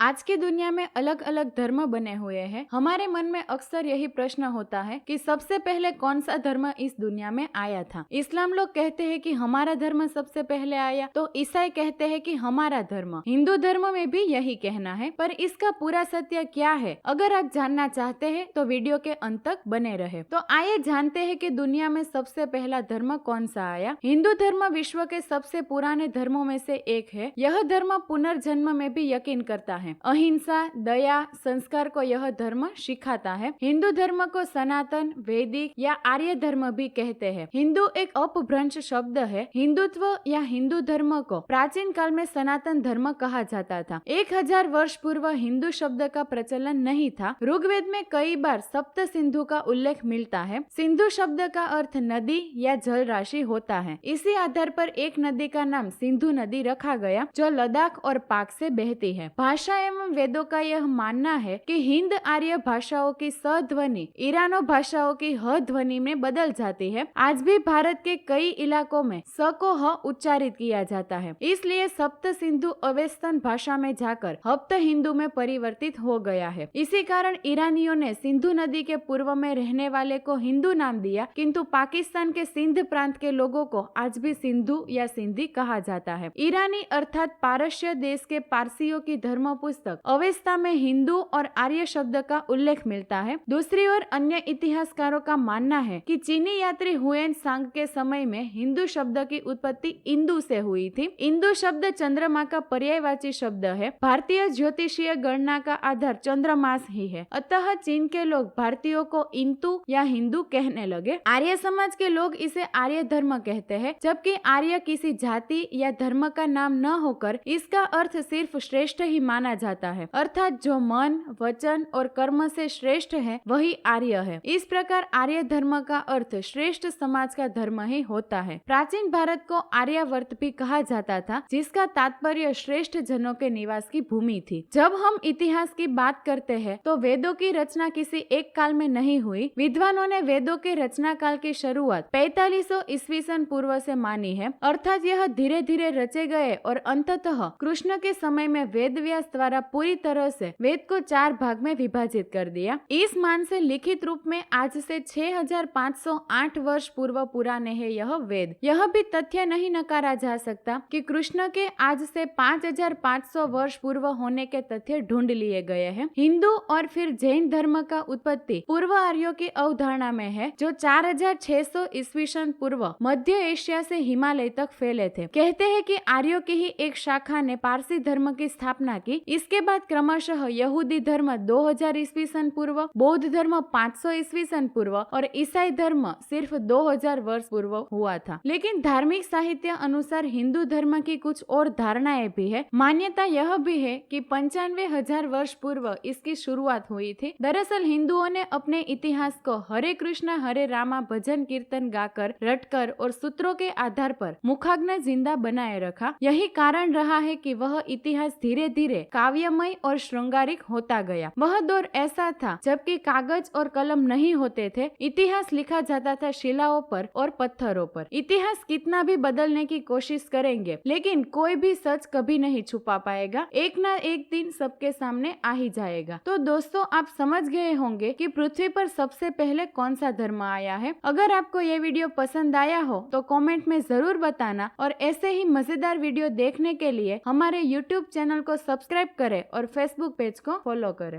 आज की दुनिया में अलग अलग धर्म बने हुए हैं। हमारे मन में अक्सर यही प्रश्न होता है कि सबसे पहले कौन सा धर्म इस दुनिया में आया था। इस्लाम लोग कहते हैं कि हमारा धर्म सबसे पहले आया, तो ईसाई कहते हैं कि हमारा धर्म। हिंदू धर्म में भी यही कहना है, पर इसका पूरा सत्य क्या है? अगर आप जानना चाहते हैं तो वीडियो के अंत तक बने रहे। तो आइए जानते हैं कि दुनिया में सबसे पहला धर्म कौन सा आया। हिंदू धर्म विश्व के सबसे पुराने धर्मों में से एक है। यह धर्म पुनर्जन्म में भी यकीन करता है। अहिंसा, दया, संस्कार को यह धर्म सिखाता है। हिंदू धर्म को सनातन, वैदिक या आर्य धर्म भी कहते हैं। हिंदू एक अपभ्रंश शब्द है। हिंदुत्व या हिंदू धर्म को प्राचीन काल में सनातन धर्म कहा जाता था। 1000 वर्ष पूर्व हिंदू शब्द का प्रचलन नहीं था। ऋग्वेद में कई बार सप्त सिंधु का उल्लेख मिलता है। सिंधु शब्द का अर्थ नदी या जल राशि होता है। इसी आधार पर एक नदी का नाम सिंधु नदी रखा गया, जो लद्दाख और पाक से बहती है। भाषा एवं वेदों का यह मानना है कि हिंद आर्य भाषाओं की स ध्वनि ईरानो भाषाओं की ह ध्वनि में बदल जाती है। आज भी भारत के कई इलाकों में स को ह उच्चारित किया जाता है, इसलिए सप्त सिंधु अवेस्तन भाषा में जाकर हप्त हिंदू में परिवर्तित हो गया है। इसी कारण ईरानियों ने सिंधु नदी के पूर्व में रहने वाले को हिंदू नाम दिया, किंतु पाकिस्तान के सिंध प्रांत के लोगों को आज भी सिंधु या सिंधी कहा जाता है। ईरानी अर्थात पारस्य देश के पारसियों की धर्म पुस्तक अवेस्ता में हिंदू और आर्य शब्द का उल्लेख मिलता है। दूसरी ओर अन्य इतिहासकारों का मानना है कि चीनी यात्री हुएन सांग के समय में हिंदू शब्द की उत्पत्ति इंदु से हुई थी। इंदु शब्द चंद्रमा का पर्यायवाची शब्द है। भारतीय ज्योतिषीय गणना का आधार चंद्रमास ही है, अतः चीन के लोग भारतीयों को इंतु या हिंदू कहने लगे। आर्य समाज के लोग इसे आर्य धर्म कहते हैं, जबकि आर्य किसी जाति या धर्म का नाम न होकर इसका अर्थ सिर्फ श्रेष्ठ ही माना जाता है, अर्थात जो मन, वचन और कर्म से श्रेष्ठ है वही आर्य है। इस प्रकार आर्य धर्म का अर्थ श्रेष्ठ समाज का धर्म ही होता है। प्राचीन भारत को आर्यावर्त भी कहा जाता था, जिसका तात्पर्य श्रेष्ठ जनों के निवास की भूमि थी। जब हम इतिहास की बात करते हैं तो वेदों की रचना किसी एक काल में नहीं हुई। विद्वानों ने वेदों के रचना काल की शुरुआत 4500 ईस्वी सन पूर्व से मानी है, अर्थात यह धीरे धीरे रचे गए और अंततः कृष्ण के समय में वेद व्यास द्वारा पूरी तरह से वेद को 4 भाग में विभाजित कर दिया। इस मान से लिखित रूप में आज से 6508 वर्ष पूर्व पुराने हैं यह वेद। यह भी तथ्य नहीं नकारा जा सकता कि कृष्ण के आज से 5500 वर्ष पूर्व होने के तथ्य ढूंढ लिए गए हैं। हिंदू और फिर जैन धर्म का उत्पत्ति पूर्व आर्यों की अवधारणा में है, जो 4600 ईस्वी सन पूर्व मध्य एशिया से हिमालय तक फैले थे। कहते हैं कि आर्यों की ही एक शाखा ने पारसी धर्म की स्थापना की। इसके बाद क्रमशः यहूदी धर्म 2000 ईस्वी सन पूर्व, बौद्ध धर्म 500 ईस्वी सन पूर्व और ईसाई धर्म सिर्फ 2000 वर्ष पूर्व हुआ था। लेकिन धार्मिक साहित्य अनुसार हिंदू धर्म की कुछ और धारणाएं भी है। मान्यता यह भी है कि 95,000 वर्ष पूर्व इसकी शुरुआत हुई थी। दरअसल हिंदुओं ने अपने इतिहास को हरे कृष्णा हरे रामा भजन कीर्तन गाकर, रटकर और सूत्रों के आधार पर मुखाग्न जिंदा बनाए रखा। यही कारण रहा है कि वह इतिहास धीरे धीरे काव्यमय और श्रृंगारिक होता गया। वह दौर ऐसा था जबकि कागज और कलम नहीं होते थे। इतिहास लिखा जाता था शिलाओं पर और पत्थरों पर। इतिहास कितना भी बदलने की कोशिश करेंगे, लेकिन कोई भी सच कभी नहीं छुपा पाएगा। एक ना एक दिन सबके सामने आ ही जाएगा। तो दोस्तों, आप समझ गए होंगे कि पृथ्वी पर सबसे पहले कौन सा धर्म आया है। अगर आपको ये वीडियो पसंद आया हो तो कमेंट में जरूर बताना, और ऐसे ही मजेदार वीडियो देखने के लिए हमारे YouTube चैनल को सब्सक्राइब करें और Facebook पेज को फॉलो करें।